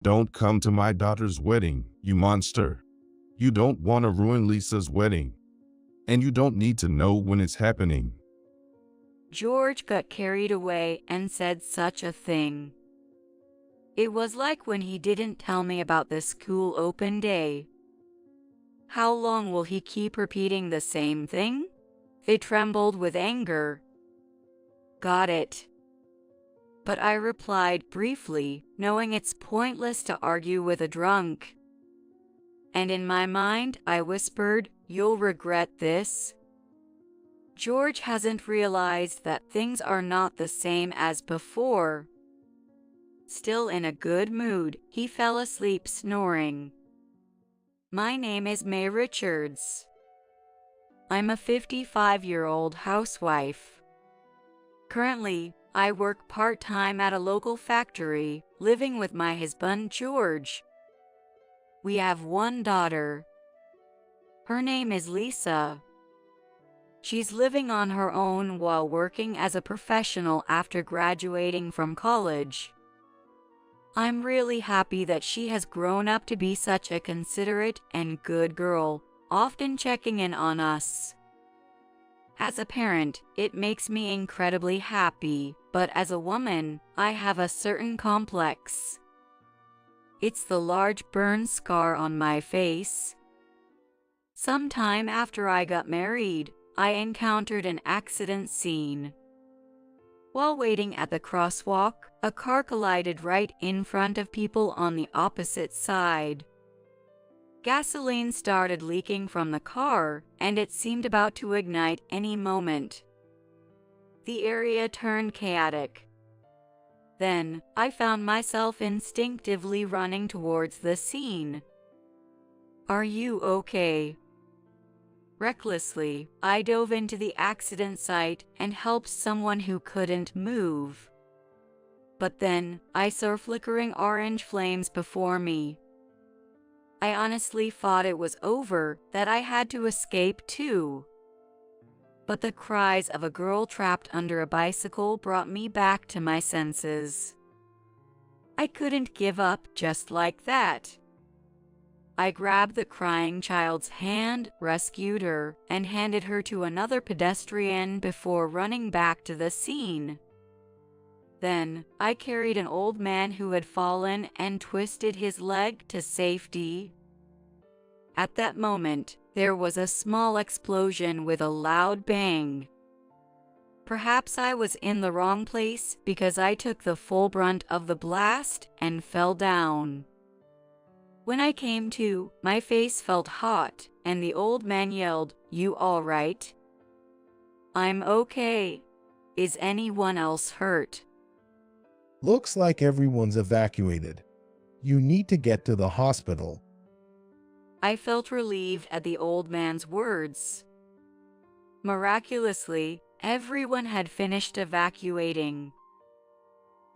Don't come to my daughter's wedding, you monster. You don't want to ruin Lisa's wedding. And you don't need to know when it's happening. George got carried away and said such a thing. It was like when he didn't tell me about the school open day. How long will he keep repeating the same thing? They trembled with anger. Got it. But I replied briefly, knowing it's pointless to argue with a drunk. And in my mind, I whispered, "You'll regret this." George hasn't realized that things are not the same as before. Still in a good mood, he fell asleep snoring. My name is May Richards. I'm a 55-year-old housewife. Currently, I work part-time at a local factory, living with my husband George. We have one daughter. Her name is Lisa. She's living on her own while working as a professional after graduating from college. I'm really happy that she has grown up to be such a considerate and good girl, often checking in on us. As a parent, it makes me incredibly happy, but as a woman, I have a certain complex. It's the large burn scar on my face. Sometime after I got married, I encountered an accident scene. While waiting at the crosswalk, a car collided right in front of people on the opposite side. Gasoline started leaking from the car, and it seemed about to ignite any moment. The area turned chaotic. Then, I found myself instinctively running towards the scene. "Are you okay?" Recklessly, I dove into the accident site and helped someone who couldn't move. But then, I saw flickering orange flames before me. I honestly thought it was over, that I had to escape too. But the cries of a girl trapped under a bicycle brought me back to my senses. I couldn't give up just like that. I grabbed the crying child's hand, rescued her, and handed her to another pedestrian before running back to the scene. Then, I carried an old man who had fallen and twisted his leg to safety. At that moment, there was a small explosion with a loud bang. Perhaps I was in the wrong place because I took the full brunt of the blast and fell down. When I came to, my face felt hot, and the old man yelled, "You all right?" "I'm okay. Is anyone else hurt?" Looks like everyone's evacuated. You need to get to the hospital. I felt relieved at the old man's words. Miraculously, everyone had finished evacuating.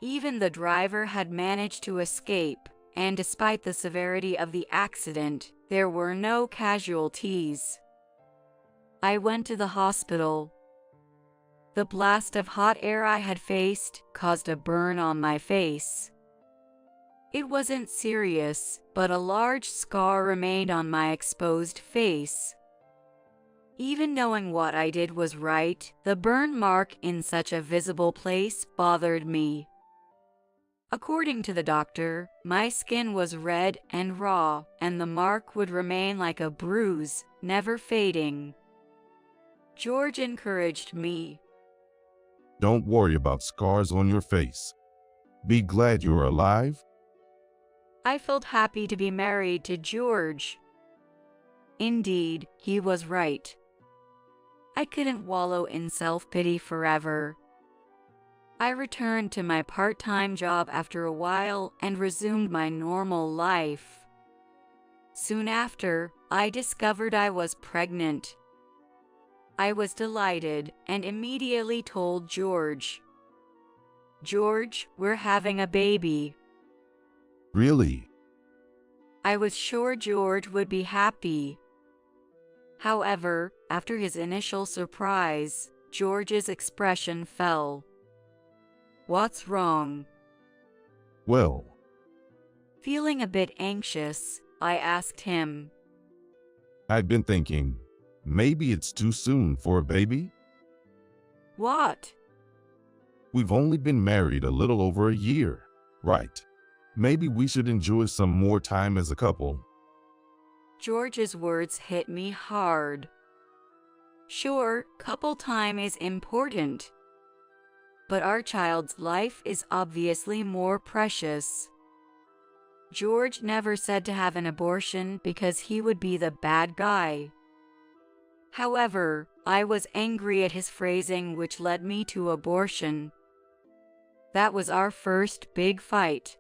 Even the driver had managed to escape, and despite the severity of the accident, there were no casualties. I went to the hospital. The blast of hot air I had faced caused a burn on my face. It wasn't serious, but a large scar remained on my exposed face. Even knowing what I did was right, the burn mark in such a visible place bothered me. According to the doctor, my skin was red and raw, and the mark would remain like a bruise, never fading. George encouraged me. Don't worry about scars on your face. Be glad you're alive. I felt happy to be married to George. Indeed, he was right. I couldn't wallow in self-pity forever. I returned to my part-time job after a while and resumed my normal life. Soon after, I discovered I was pregnant. I was delighted and immediately told George. "George, we're having a baby." Really? I was sure George would be happy. However, after his initial surprise, George's expression fell. "What's wrong?" Well, Feeling a bit anxious, I asked him, I've been thinking, maybe it's too soon for a baby? "What?" We've only been married a little over a year, right? Maybe we should enjoy some more time as a couple. George's words hit me hard. Sure, couple time is important, but our child's life is obviously more precious. George never said to have an abortion because he would be the bad guy. However, I was angry at his phrasing, which led me to abortion. That was our first big fight.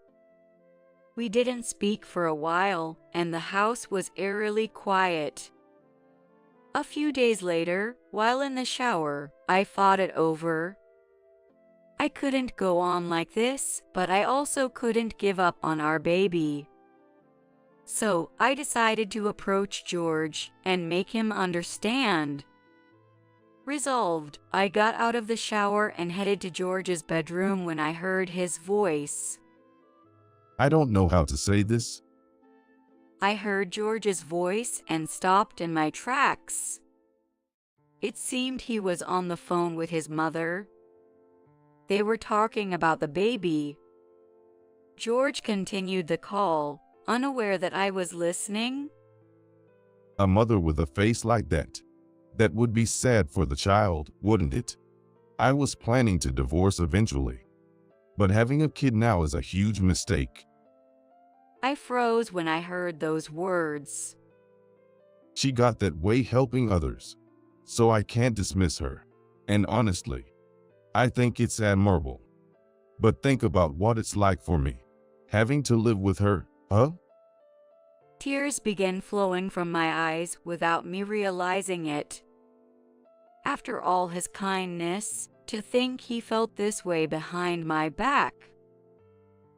We didn't speak for a while, and the house was eerily quiet. A few days later, while in the shower, I thought it over. I couldn't go on like this, but I also couldn't give up on our baby. So, I decided to approach George and make him understand. Resolved, I got out of the shower and headed to George's bedroom when I heard his voice. I don't know how to say this. I heard George's voice and stopped in my tracks. It seemed he was on the phone with his mother. They were talking about the baby. George continued the call, unaware that I was listening. A mother with a face like that would be sad for the child, wouldn't it? I was planning to divorce eventually, but having a kid now is a huge mistake. I froze when I heard those words. She got that way helping others, so I can't dismiss her. And honestly, I think it's admirable. But think about what it's like for me, having to live with her, huh? Tears began flowing from my eyes without me realizing it. After all his kindness, to think he felt this way behind my back.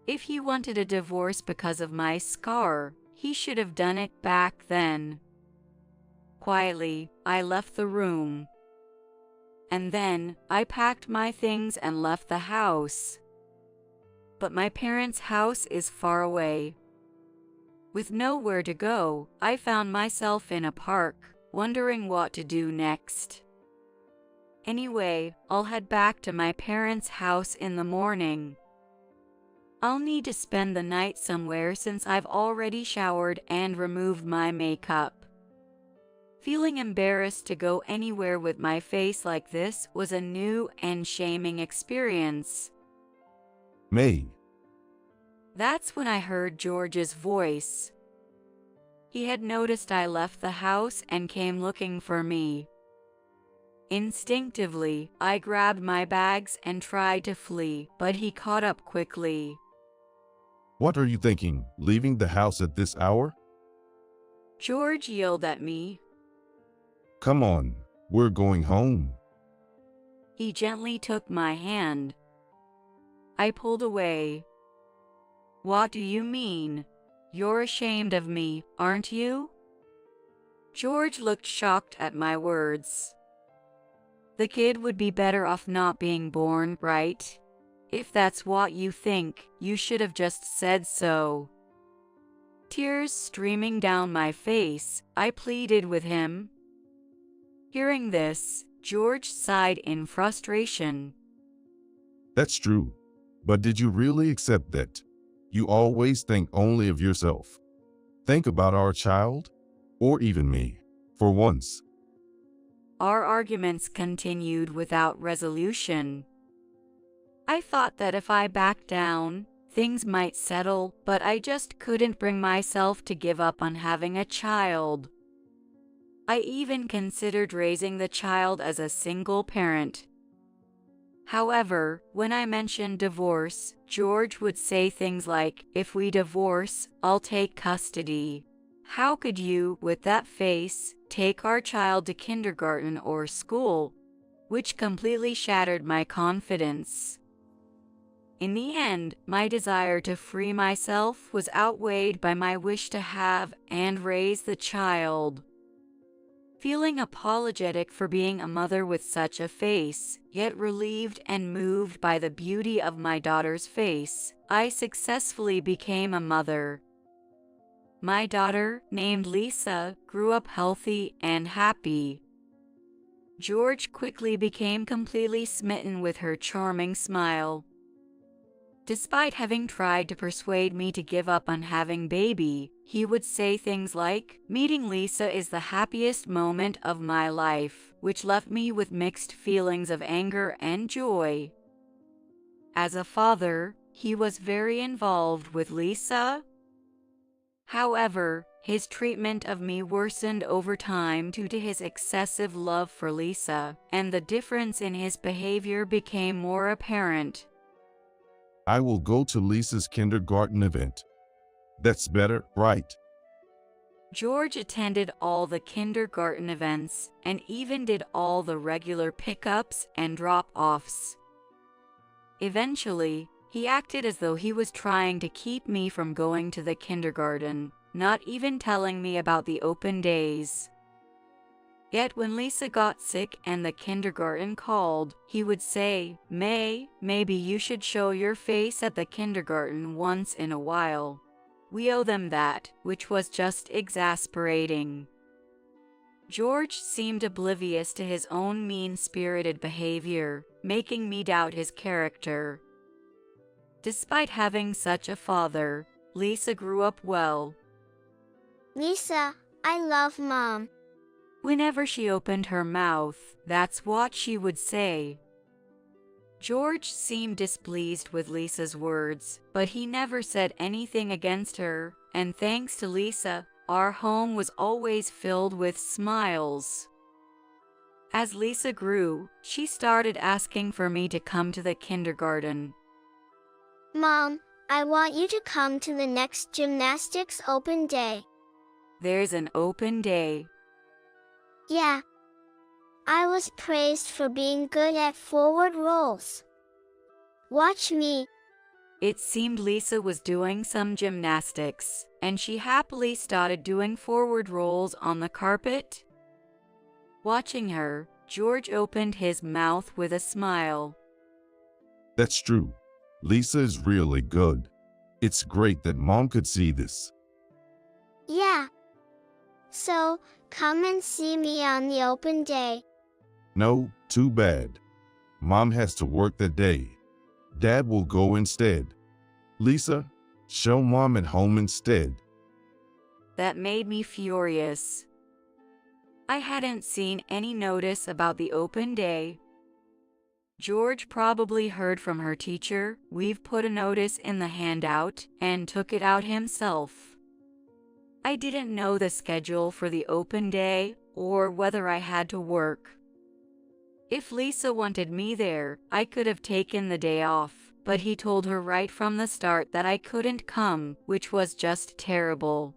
If he wanted a divorce because of my scar, he should have done it back then. Quietly, I left the room. And then, I packed my things and left the house. But my parents' house is far away. With nowhere to go, I found myself in a park, wondering what to do next. Anyway, I'll head back to my parents' house in the morning. I'll need to spend the night somewhere since I've already showered and removed my makeup. Feeling embarrassed to go anywhere with my face like this was a new and shaming experience. May. That's when I heard George's voice. He had noticed I left the house and came looking for me. Instinctively, I grabbed my bags and tried to flee, but he caught up quickly. What are you thinking, leaving the house at this hour? George yelled at me. Come on, we're going home. He gently took my hand. I pulled away. What do you mean? You're ashamed of me, aren't you? George looked shocked at my words. The kid would be better off not being born, right? If that's what you think, you should have just said so. Tears streaming down my face, I pleaded with him. Hearing this, George sighed in frustration. That's true. But did you really accept that? You always think only of yourself. Think about our child, or even me, for once. Our arguments continued without resolution. I thought that if I backed down, things might settle, but I just couldn't bring myself to give up on having a child. I even considered raising the child as a single parent. However, when I mentioned divorce, George would say things like, "If we divorce, I'll take custody. How could you, with that face, take our child to kindergarten or school?" Which completely shattered my confidence. In the end, my desire to free myself was outweighed by my wish to have and raise the child. Feeling apologetic for being a mother with such a face, yet relieved and moved by the beauty of my daughter's face, I successfully became a mother. my daughter, named Lisa, grew up healthy and happy. George quickly became completely smitten with her charming smile. Despite having tried to persuade me to give up on having baby, he would say things like, "Meeting Lisa is the happiest moment of my life," which left me with mixed feelings of anger and joy. As a father, he was very involved with Lisa. However, his treatment of me worsened over time due to his excessive love for Lisa, and the difference in his behavior became more apparent. I will go to Lisa's kindergarten event. That's better, right? George attended all the kindergarten events and even did all the regular pickups and drop-offs. Eventually, he acted as though he was trying to keep me from going to the kindergarten, not even telling me about the open days. Yet when Lisa got sick and the kindergarten called, he would say, "Maybe you should show your face at the kindergarten once in a while. We owe them that," which was just exasperating. George seemed oblivious to his own mean-spirited behavior, making me doubt his character. Despite having such a father, Lisa grew up well. Lisa, I love Mom. Whenever she opened her mouth, that's what she would say. George seemed displeased with Lisa's words, but he never said anything against her, and thanks to Lisa, our home was always filled with smiles. As Lisa grew, she started asking for me to come to the kindergarten. Mom, I want you to come to the next gymnastics open day. There's an open day. Yeah. I was praised for being good at forward rolls. Watch me. It seemed Lisa was doing some gymnastics, and she happily started doing forward rolls on the carpet. Watching her, George opened his mouth with a smile. That's true. Lisa is really good. It's great that Mom could see this. Yeah. So, come and see me on the open day. No, too bad. Mom has to work that day. Dad will go instead. Lisa, show Mom at home instead. That made me furious. I hadn't seen any notice about the open day. George probably heard from her teacher, "We've put a notice in the handout," and took it out himself. I didn't know the schedule for the open day or whether I had to work. If Lisa wanted me there, I could have taken the day off, but he told her right from the start that I couldn't come, which was just terrible.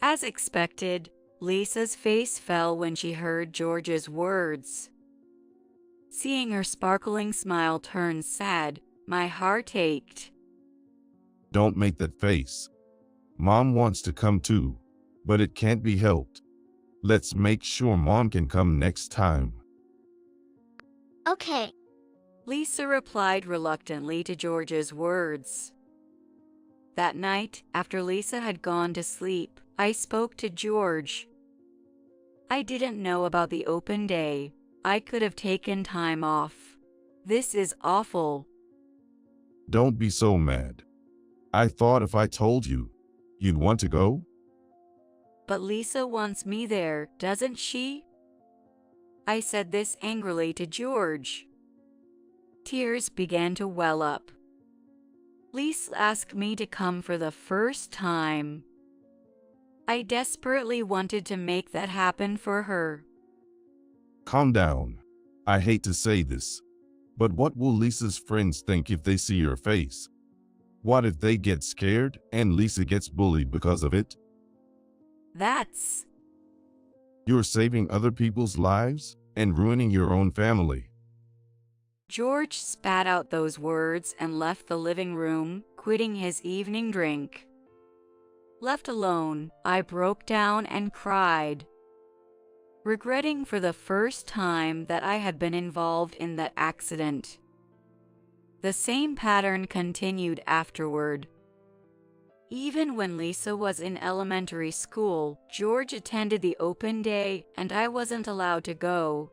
As expected, Lisa's face fell when she heard George's words. Seeing her sparkling smile turn sad, my heart ached. Don't make that face. Mom wants to come too, but it can't be helped. Let's make sure Mom can come next time. Okay. Lisa replied reluctantly to George's words. That night, after Lisa had gone to sleep, I spoke to George. I didn't know about the open day. I could have taken time off. This is awful. Don't be so mad. I thought if I told you, you'd want to go? But Lisa wants me there, doesn't she? I said this angrily to George. Tears began to well up. Lisa asked me to come for the first time. I desperately wanted to make that happen for her. Calm down. I hate to say this, but what will Lisa's friends think if they see your face? What if they get scared and Lisa gets bullied because of it? That's... You're saving other people's lives and ruining your own family. George spat out those words and left the living room, quitting his evening drink. Left alone, I broke down and cried, regretting for the first time that I had been involved in that accident. The same pattern continued afterward. Even when Lisa was in elementary school, George attended the open day and I wasn't allowed to go.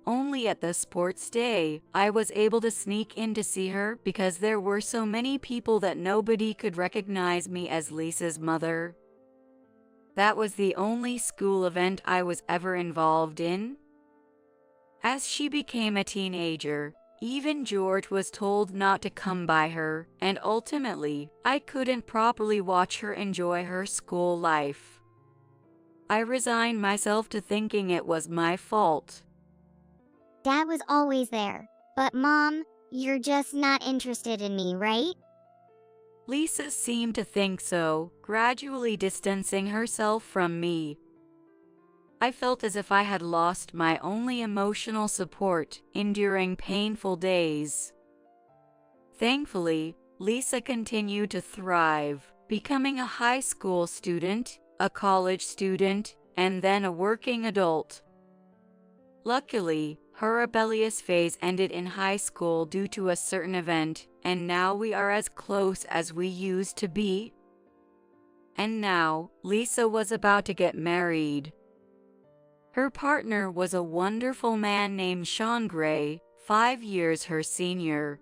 Only at the sports day, I was able to sneak in to see her because there were so many people that nobody could recognize me as Lisa's mother. That was the only school event I was ever involved in. As she became a teenager, even George was told not to come by her, and ultimately, I couldn't properly watch her enjoy her school life. I resigned myself to thinking it was my fault. Dad was always there. But Mom, you're just not interested in me, right? Lisa seemed to think so, gradually distancing herself from me. I felt as if I had lost my only emotional support, enduring painful days. Thankfully, Lisa continued to thrive, becoming a high school student, a college student, and then a working adult. Luckily, her rebellious phase ended in high school due to a certain event, and now we are as close as we used to be. And now, Lisa was about to get married. Her partner was a wonderful man named Sean Gray, 5 years her senior.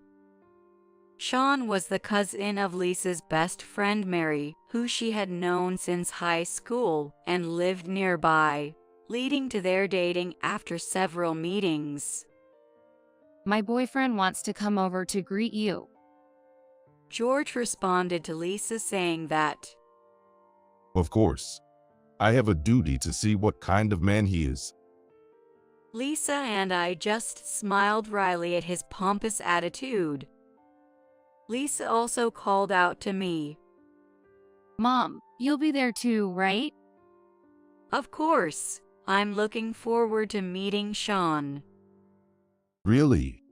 Sean was the cousin of Lisa's best friend Mary, who she had known since high school and lived nearby, leading to their dating after several meetings. My boyfriend wants to come over to greet you. George responded to Lisa saying that, Of course. I have a duty to see what kind of man he is. Lisa and I just smiled wryly at his pompous attitude. Lisa also called out to me, Mom, you'll be there too, right? Of course, I'm looking forward to meeting Sean. Really?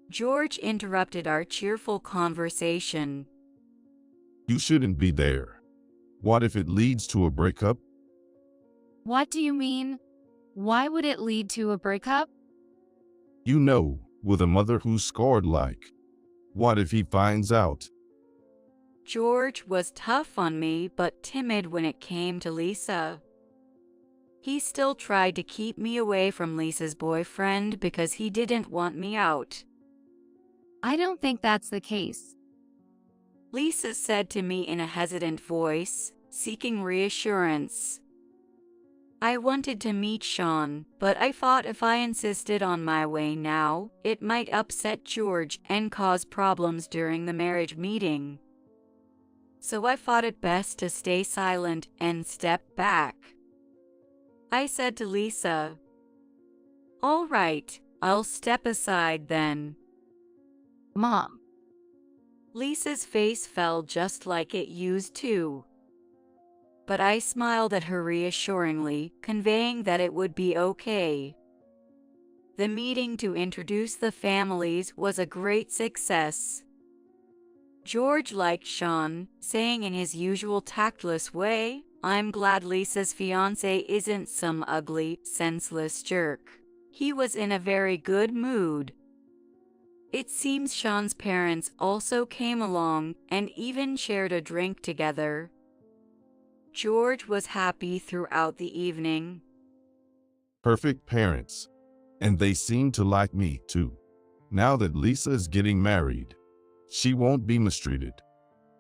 George interrupted our cheerful conversation. You shouldn't be there. What if it leads to a breakup? What do you mean? Why would it lead to a breakup? You know, with a mother who's scarred like. What if he finds out? George was tough on me but timid when it came to Lisa. He still tried to keep me away from Lisa's boyfriend because he didn't want me out. I don't think that's the case. Lisa said to me in a hesitant voice, seeking reassurance. I wanted to meet Sean, but I thought if I insisted on my way now, it might upset George and cause problems during the marriage meeting. So I thought it best to stay silent and step back. I said to Lisa, "All right, I'll step aside then." Mom. Lisa's face fell just like it used to. But I smiled at her reassuringly, conveying that it would be okay. The meeting to introduce the families was a great success. George liked Sean, saying in his usual tactless way, "I'm glad Lisa's fiancé isn't some ugly, senseless jerk." He was in a very good mood. It seems Sean's parents also came along and even shared a drink together. George was happy throughout the evening. Perfect parents. And they seem to like me too. Now that Lisa is getting married, she won't be mistreated.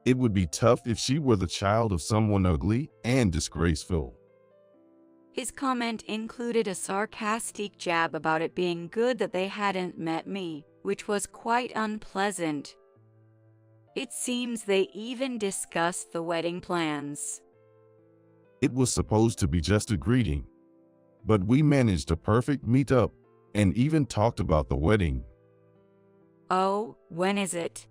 It would be tough if she were the child of someone ugly and disgraceful. His comment included a sarcastic jab about it being good that they hadn't met me, which was quite unpleasant. It seems they even discussed the wedding plans. It was supposed to be just a greeting, but we managed a perfect meetup and even talked about the wedding. Oh, when is it?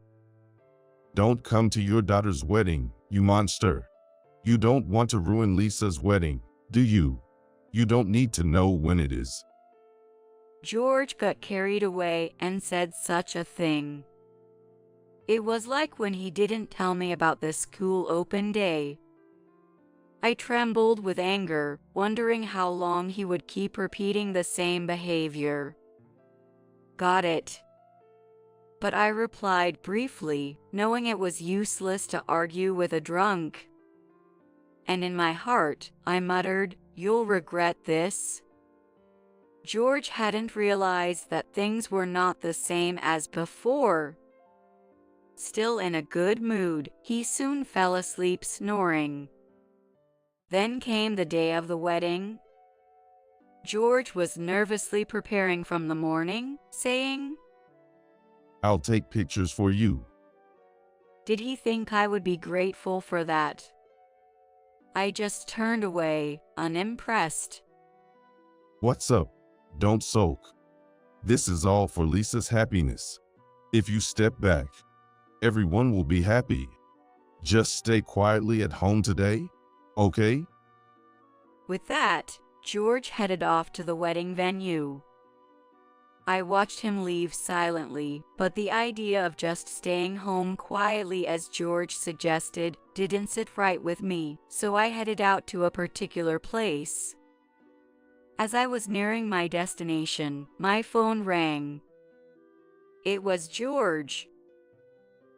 Don't come to your daughter's wedding, you monster. You don't want to ruin Lisa's wedding, do you? You don't need to know when it is. George got carried away and said such a thing. It was like when he didn't tell me about the school open day. I trembled with anger, wondering how long he would keep repeating the same behavior. Got it. but I replied briefly, knowing it was useless to argue with a drunk. And in my heart, I muttered, "You'll regret this." George hadn't realized that things were not the same as before. Still in a good mood, he soon fell asleep snoring. Then came the day of the wedding. George was nervously preparing from the morning, saying, "I'll take pictures for you." Did he think I would be grateful for that? I just turned away, unimpressed. "What's up? Don't sulk. This is all for Lisa's happiness. If you step back, everyone will be happy. Just stay quietly at home today, okay?" With that, George headed off to the wedding venue. I watched him leave silently, but the idea of just staying home quietly as George suggested didn't sit right with me, so I headed out to a particular place. As I was nearing my destination, my phone rang. It was George.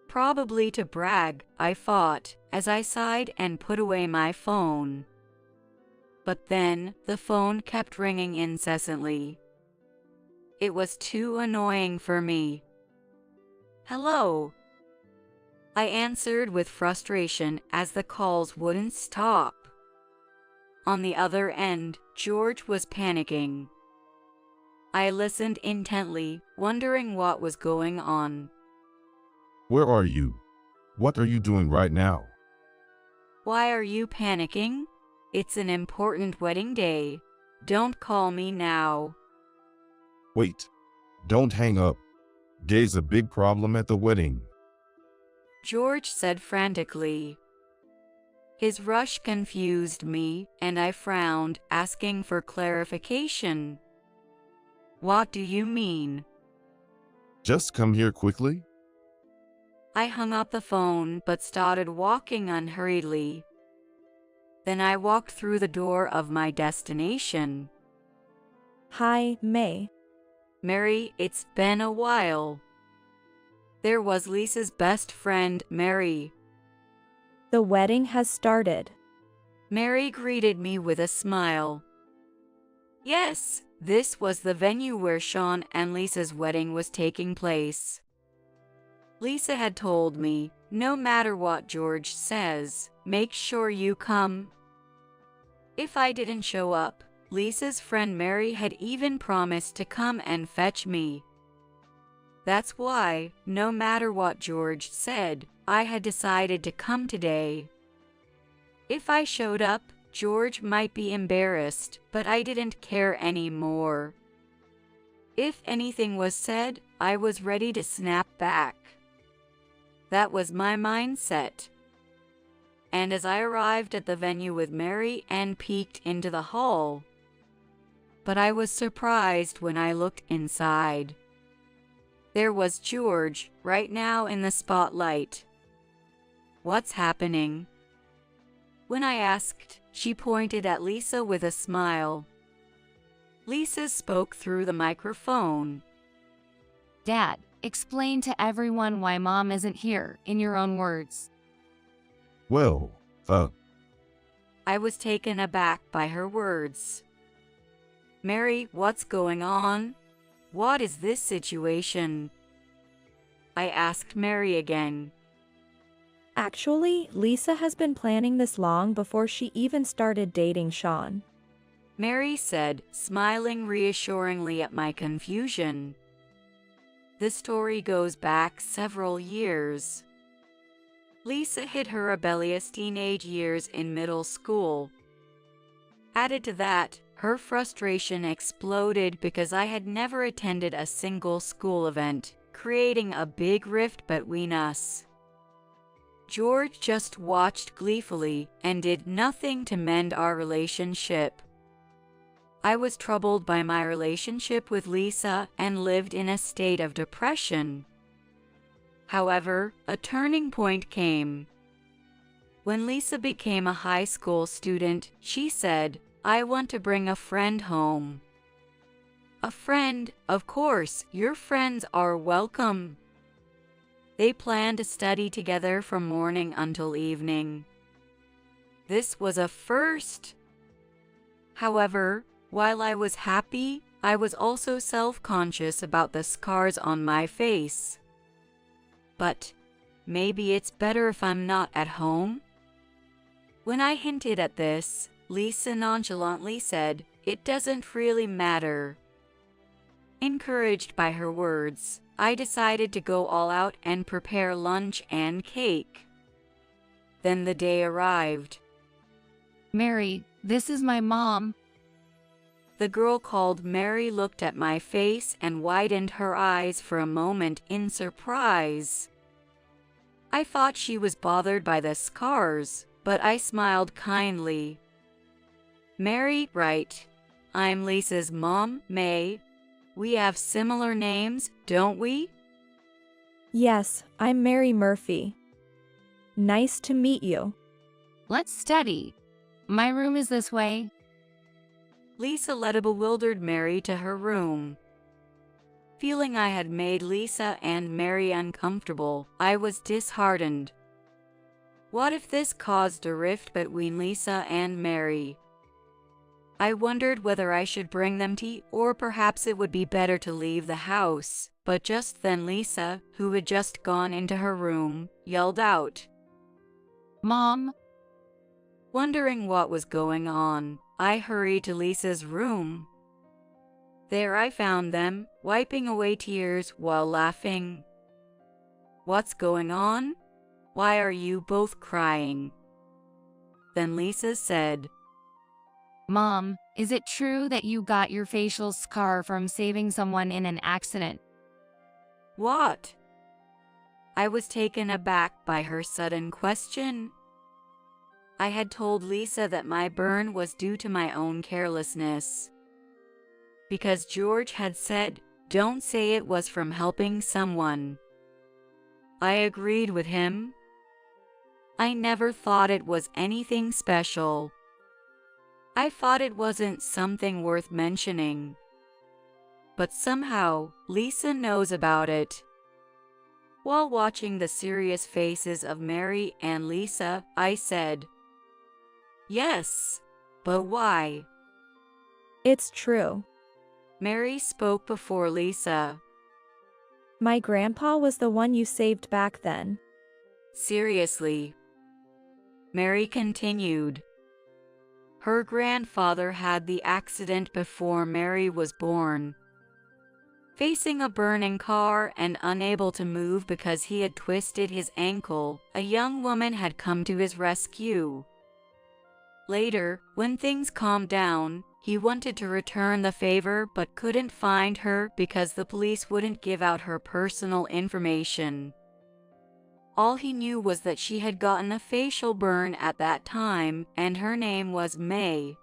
Probably to brag, I thought, as I sighed and put away my phone. But then, the phone kept ringing incessantly. It was too annoying for me. "Hello?" I answered with frustration as the calls wouldn't stop. On the other end, George was panicking. I listened intently, wondering what was going on. "Where are you? What are you doing right now?" "Why are you panicking? It's an important wedding day. Don't call me now." "Wait. Don't hang up. There's a big problem at the wedding." George said frantically. His rush confused me, and I frowned, asking for clarification. "What do you mean?" "Just come here quickly." I hung up the phone but started walking unhurriedly. Then I walked through the door of my destination. "Hi, May." "Mary, it's been a while." There was Lisa's best friend, Mary. "The wedding has started." Mary greeted me with a smile. Yes, this was the venue where Sean and Lisa's wedding was taking place. Lisa had told me, no matter what George says, make sure you come. If I didn't show up, Lisa's friend Mary had even promised to come and fetch me. That's why, no matter what George said, I had decided to come today. If I showed up, George might be embarrassed, but I didn't care anymore. If anything was said, I was ready to snap back. That was my mindset. And as I arrived at the venue with Mary and peeked into the hall, but I was surprised when I looked inside. There was George, right now in the spotlight. "What's happening?" When I asked, she pointed at Lisa with a smile. Lisa spoke through the microphone. Dad, explain to everyone why Mom isn't here, in your own words. "Well, I was taken aback by her words. "Mary, what's going on? What is this situation?" I asked Mary again. "Actually, Lisa has been planning this long before she even started dating Sean." Mary said, smiling reassuringly at my confusion. The story goes back several years. Lisa hit her rebellious teenage years in middle school. Added to that, her frustration exploded because I had never attended a single school event, creating a big rift between us. George just watched gleefully and did nothing to mend our relationship. I was troubled by my relationship with Lisa and lived in a state of depression. However, a turning point came. When Lisa became a high school student, she said, "I want to bring a friend home." "A friend? Of course, your friends are welcome." They planned to study together from morning until evening. This was a first. However, while I was happy, I was also self-conscious about the scars on my face. But maybe it's better if I'm not at home? When I hinted at this, Lisa nonchalantly said, "It doesn't really matter." Encouraged by her words, I decided to go all out and prepare lunch and cake. Then the day arrived. Mary, this is my mom. The girl called Mary looked at my face and widened her eyes for a moment in surprise. I thought she was bothered by the scars, but I smiled kindly. "Mary, right. I'm Lisa's mom, May. We have similar names, don't we?" Yes, I'm Mary Murphy. Nice to meet you. Let's study. My room is this way. Lisa led a bewildered Mary to her room. Feeling I had made Lisa and Mary uncomfortable, I was disheartened. What if this caused a rift between Lisa and Mary? I wondered whether I should bring them tea or perhaps it would be better to leave the house, but just then Lisa, who had just gone into her room, yelled out, Mom. Wondering what was going on, I hurried to Lisa's room. There I found them, wiping away tears while laughing. "What's going on? Why are you both crying?" Then Lisa said, Mom, is it true that you got your facial scar from saving someone in an accident? "What?" I was taken aback by her sudden question. I had told Lisa that my burn was due to my own carelessness. Because George had said, "Don't say it was from helping someone." I agreed with him. I never thought it was anything special. I thought it wasn't something worth mentioning. But somehow, Lisa knows about it. While watching the serious faces of Mary and Lisa, I said, "Yes, but why?" It's true. Mary spoke before Lisa. My grandpa was the one you saved back then. Seriously. Mary continued. Her grandfather had the accident before Mary was born. Facing a burning car and unable to move because he had twisted his ankle, a young woman had come to his rescue. Later, when things calmed down, he wanted to return the favor but couldn't find her because the police wouldn't give out her personal information. All he knew was that she had gotten a facial burn at that time, and her name was May.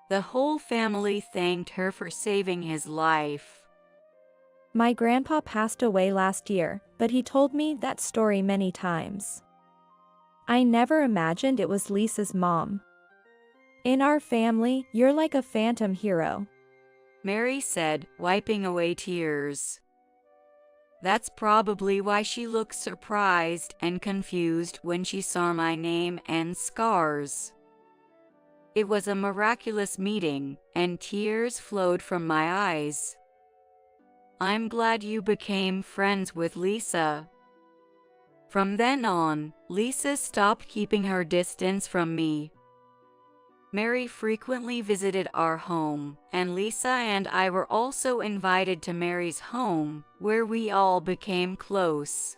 The whole family thanked her for saving his life. My grandpa passed away last year, but he told me that story many times. I never imagined it was Lisa's mom. In our family, you're like a phantom hero. Mary said, wiping away tears. That's probably why she looked surprised and confused when she saw my name and scars. It was a miraculous meeting, and tears flowed from my eyes. I'm glad you became friends with Lisa. From then on, Lisa stopped keeping her distance from me. Mary frequently visited our home, and Lisa and I were also invited to Mary's home, where we all became close.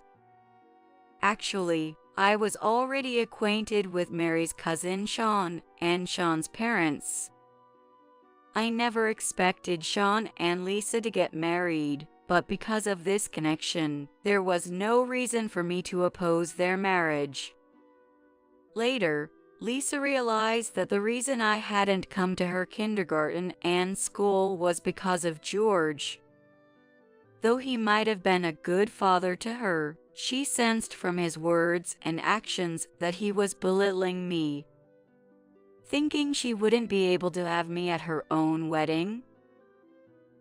Actually, I was already acquainted with Mary's cousin Sean and Sean's parents. I never expected Sean and Lisa to get married, but because of this connection, there was no reason for me to oppose their marriage. Later, Lisa realized that the reason I hadn't come to her kindergarten and school was because of George. Though he might have been a good father to her, she sensed from his words and actions that he was belittling me. Thinking she wouldn't be able to have me at her own wedding.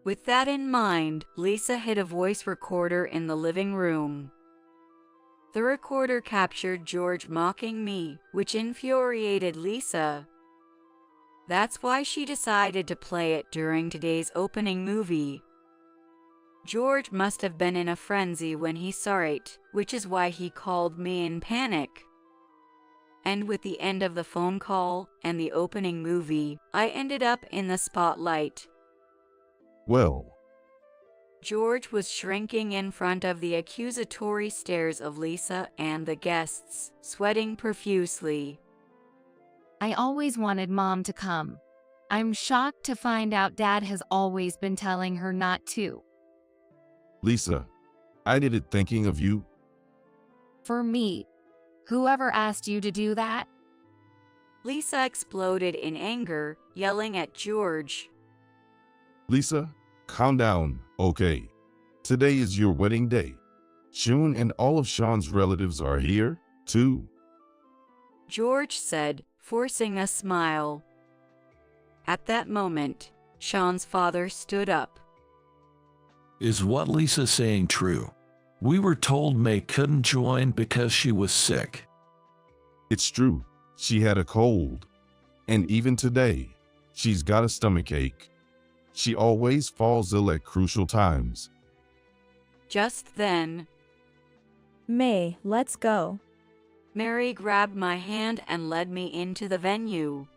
With that in mind, Lisa hid a voice recorder in the living room. The recorder captured George mocking me, which infuriated Lisa. That's why she decided to play it during today's opening movie. George must have been in a frenzy when he saw it, which is why he called me in panic. And with the end of the phone call and the opening movie, I ended up in the spotlight. Well, George was shrinking in front of the accusatory stares of Lisa and the guests, sweating profusely. I always wanted Mom to come. I'm shocked to find out Dad has always been telling her not to. Lisa, I did it thinking of you. For me. Whoever asked you to do that? Lisa exploded in anger, yelling at George. Lisa, calm down, okay? Today is your wedding day. June and all of Sean's relatives are here, too. George said, forcing a smile. At that moment, Sean's father stood up. Is what Lisa's saying true? We were told May couldn't join because she was sick. It's true, she had a cold. And even today, she's got a stomachache. She always falls ill at crucial times. Just then, May, let's go. Mary grabbed my hand and led me into the venue.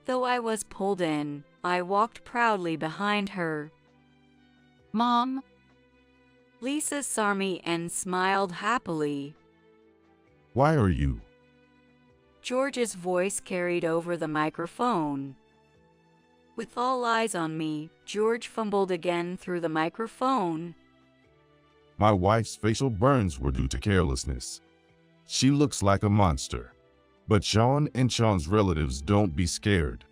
Though I was pulled in, I walked proudly behind her. Mom? Lisa saw me and smiled happily. Why are you? George's voice carried over the microphone. With all eyes on me, George fumbled again through the microphone. My wife's facial burns were due to carelessness. She looks like a monster. But Sean and Sean's relatives don't be scared.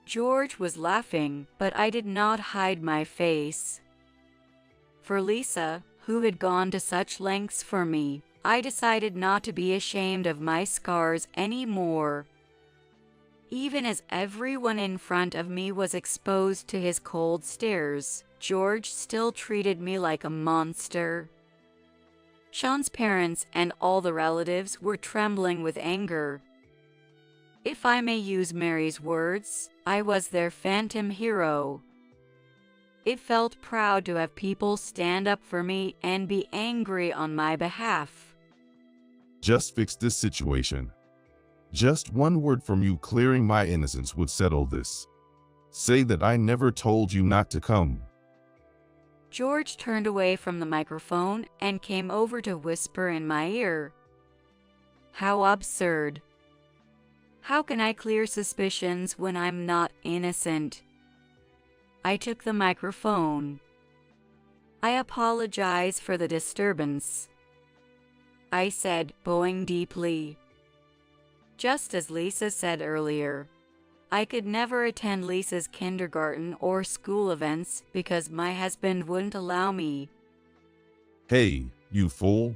George was laughing, but I did not hide my face. For Lisa, who had gone to such lengths for me, I decided not to be ashamed of my scars anymore. Even as everyone in front of me was exposed to his cold stares, George still treated me like a monster. Sean's parents and all the relatives were trembling with anger. If I may use Mary's words, I was their phantom hero. It felt proud to have people stand up for me and be angry on my behalf. Just fix this situation. Just one word from you clearing my innocence would settle this. Say that I never told you not to come. George turned away from the microphone and came over to whisper in my ear. How absurd. How can I clear suspicions when I'm not innocent? I took the microphone. I apologize for the disturbance, I said, bowing deeply. Just as Lisa said earlier, I could never attend Lisa's kindergarten or school events because my husband wouldn't allow me. Hey, you fool.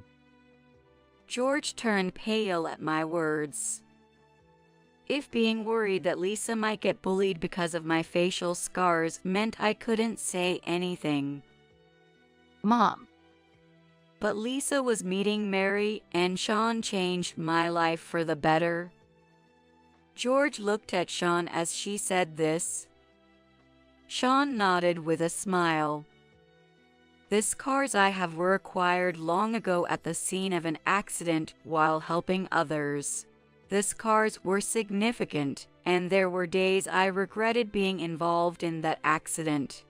George turned pale at my words. If being worried that Lisa might get bullied because of my facial scars meant I couldn't say anything. Mom. But Lisa was meeting Mary and Sean changed my life for the better. George looked at Sean as she said this. Sean nodded with a smile. The scars I have were acquired long ago at the scene of an accident while helping others. The scars were significant, and there were days I regretted being involved in that accident.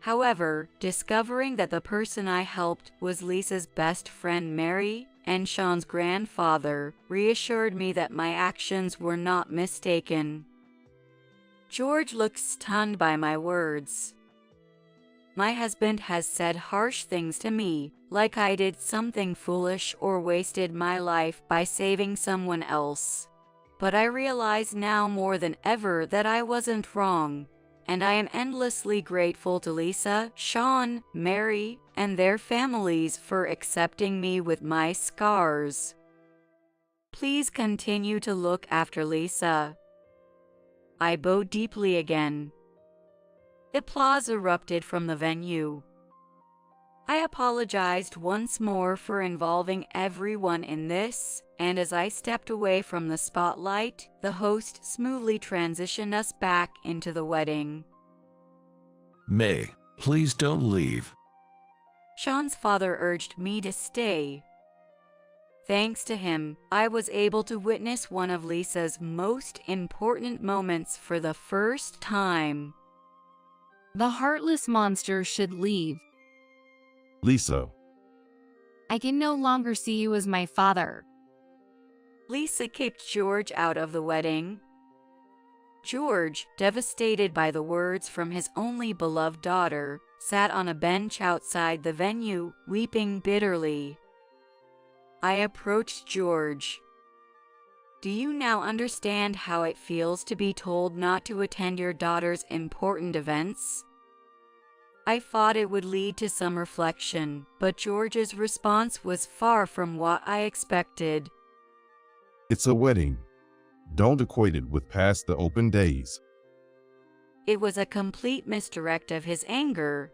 However, discovering that the person I helped was Lisa's best friend Mary and Sean's grandfather reassured me that my actions were not mistaken. George looked stunned by my words. My husband has said harsh things to me, like I did something foolish or wasted my life by saving someone else. But I realize now more than ever that I wasn't wrong, and I am endlessly grateful to Lisa, Sean, Mary, and their families for accepting me with my scars. Please continue to look after Lisa. I bowed deeply again. Applause erupted from the venue. I apologized once more for involving everyone in this, and as I stepped away from the spotlight, the host smoothly transitioned us back into the wedding. May, please don't leave. Sean's father urged me to stay. Thanks to him, I was able to witness one of Lisa's most important moments for the first time. The heartless monster should leave. Lisa, I can no longer see you as my father. Lisa kicked George out of the wedding. George, devastated by the words from his only beloved daughter, sat on a bench outside the venue, weeping bitterly. I approached George. Do you now understand how it feels to be told not to attend your daughter's important events? I thought it would lead to some reflection, but George's response was far from what I expected. it's a wedding. Don't equate it with past the open days. It was a complete misdirect of his anger.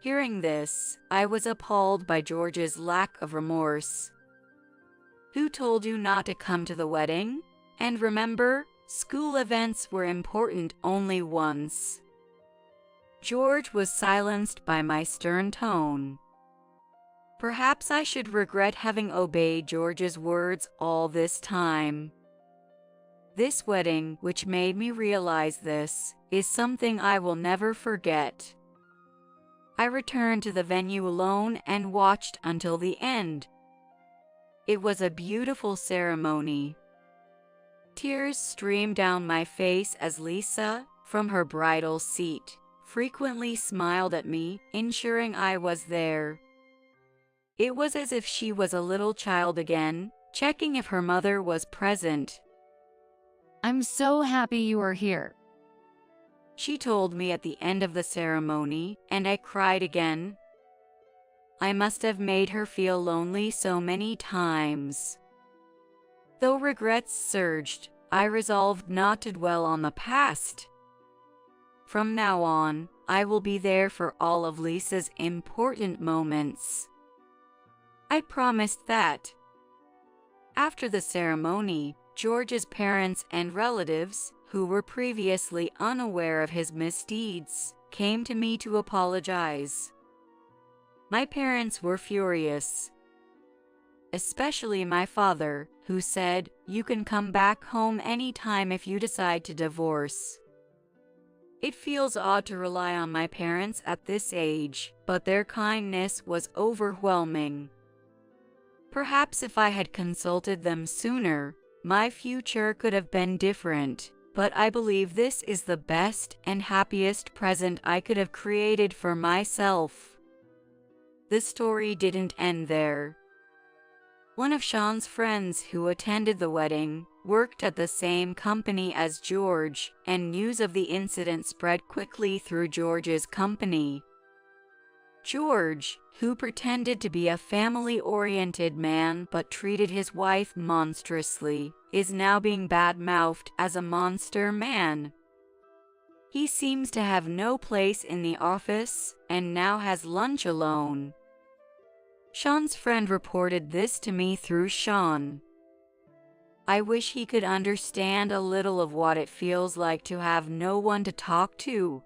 Hearing this, I was appalled by George's lack of remorse. Who told you not to come to the wedding? And remember, school events were important only once. George was silenced by my stern tone. Perhaps I should regret having obeyed George's words all this time. This wedding, which made me realize this, is something I will never forget. I returned to the venue alone and watched until the end. It was a beautiful ceremony. Tears streamed down my face as Lisa, from her bridal seat, frequently smiled at me, ensuring I was there. It was as if she was a little child again, checking if her mother was present. I'm so happy you are here. She told me at the end of the ceremony, and I cried again. I must have made her feel lonely so many times. Though regrets surged, I resolved not to dwell on the past. From now on, I will be there for all of Lisa's important moments. I promised that. After the ceremony, George's parents and relatives, who were previously unaware of his misdeeds, came to me to apologize. My parents were furious. Especially my father, who said, "You can come back home anytime if you decide to divorce." It feels odd to rely on my parents at this age, but their kindness was overwhelming. Perhaps if I had consulted them sooner, my future could have been different, but I believe this is the best and happiest present I could have created for myself. The story didn't end there. One of Sean's friends who attended the wedding worked at the same company as George, and news of the incident spread quickly through George's company. George, who pretended to be a family-oriented man but treated his wife monstrously, is now being bad-mouthed as a monster man. He seems to have no place in the office and now has lunch alone. Sean's friend reported this to me through Sean. I wish he could understand a little of what it feels like to have no one to talk to.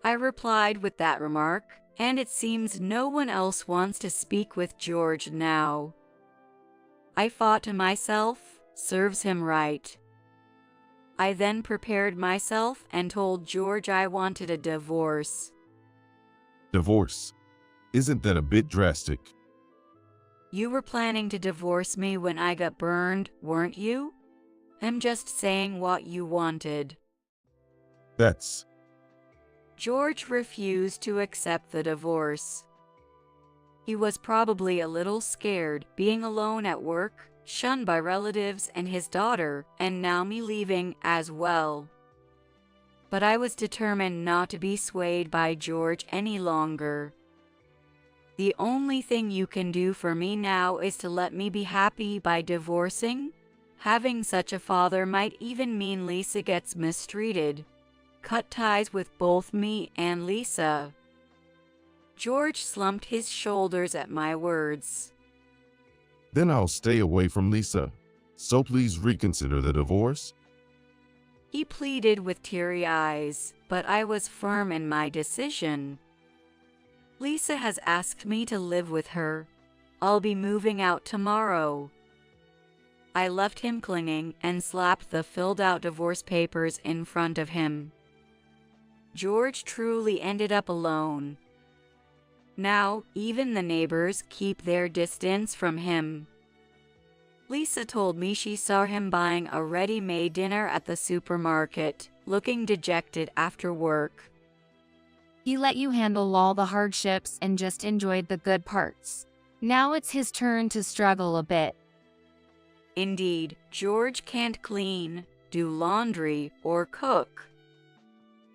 I replied with that remark, and it seems no one else wants to speak with George now. I thought to myself, serves him right. I then prepared myself and told George I wanted a divorce. Divorce? Isn't that a bit drastic? You were planning to divorce me when I got burned, weren't you? I'm just saying what you wanted. That's... George refused to accept the divorce. He was probably a little scared, being alone at work, shunned by relatives and his daughter, and now me leaving as well. But I was determined not to be swayed by George any longer. The only thing you can do for me now is to let me be happy by divorcing. Having such a father might even mean Lisa gets mistreated. Cut ties with both me and Lisa. George slumped his shoulders at my words. Then I'll stay away from Lisa. So please reconsider the divorce. He pleaded with teary eyes, but I was firm in my decision. Lisa has asked me to live with her. I'll be moving out tomorrow. I left him clinging and slapped the filled-out divorce papers in front of him. George truly ended up alone. Now, even the neighbors keep their distance from him. Lisa told me she saw him buying a ready-made dinner at the supermarket, looking dejected after work. He let you handle all the hardships and just enjoyed the good parts. Now it's his turn to struggle a bit. Indeed, George can't clean, do laundry, or cook.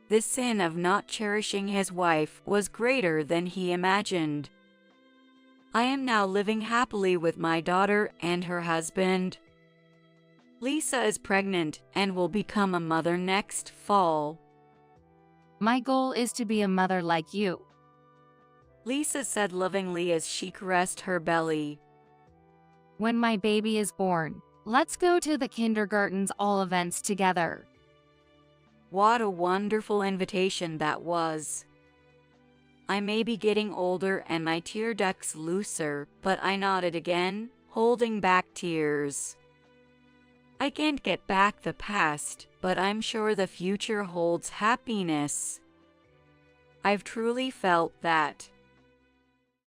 The sin of not cherishing his wife was greater than he imagined. I am now living happily with my daughter and her husband. Lisa is pregnant and will become a mother next fall. My goal is to be a mother like you. Lisa said lovingly as she caressed her belly. When my baby is born, let's go to the kindergarten's all events together. What a wonderful invitation that was. I may be getting older and my tear ducts looser, but I nodded again, holding back tears. I can't get back the past, but I'm sure the future holds happiness. I've truly felt that.